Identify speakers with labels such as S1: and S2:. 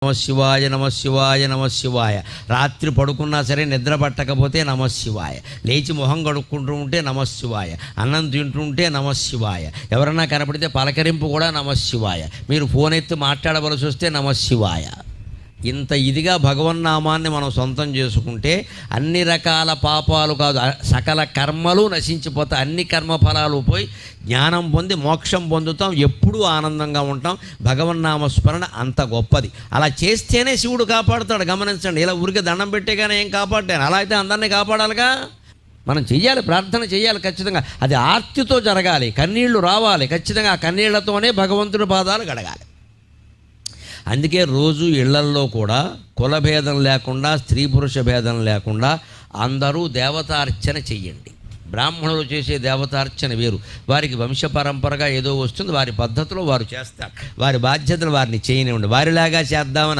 S1: నమశివాయ నమశివాయ నమశివాయ. రాత్రి పడుకున్నా సరే నిద్ర పట్టకపోతే నమశివాయ. లేచి మొహం కడుక్కుంటూ ఉంటే నమశివాయ. అన్నం తింటుంటే నమశివాయ. ఎవరన్నా కనపడితే పలకరింపు కూడా నమశివాయ. మీరు ఫోన్ ఎత్తి మాట్లాడవలసి వస్తే నమశివాయ. ఇంత ఇదిగా భగవన్నామాన్ని మనం సొంతం చేసుకుంటే అన్ని రకాల పాపాలు కాదు, సకల కర్మలు నశించిపోతాయి. అన్ని కర్మఫలాలు పోయి జ్ఞానం పొంది మోక్షం పొందుతాం. ఎప్పుడూ ఆనందంగా ఉంటాం. భగవన్నామస్మరణ అంత గొప్పది. అలా చేస్తేనే శివుడు కాపాడుతాడు. గమనించండి. ఇలా ఊరికే దండం పెట్టేగానే ఏం కాపాడాను? అలా అయితే అందరినీ కాపాడాలిగా. మనం చెయ్యాలి, ప్రార్థన చేయాలి ఖచ్చితంగా. అది ఆర్తితో జరగాలి, కన్నీళ్లు రావాలి ఖచ్చితంగా. ఆ కన్నీళ్లతోనే భగవంతుడి పాదాలు గడగాలి. అందుకే రోజు ఇళ్లల్లో కూడా కులభేదం లేకుండా, స్త్రీ పురుష భేదం లేకుండా అందరూ దేవతార్చన చెయ్యండి. బ్రాహ్మణులు చేసే దేవతార్చన వేరు. వారికి వంశపరంపరగా ఏదో వస్తుంది, వారి పద్ధతిలో వారు చేస్తారు. వారి బాధ్యతలు వారిని చేయనివ్వండి. వారిలాగా చేద్దామని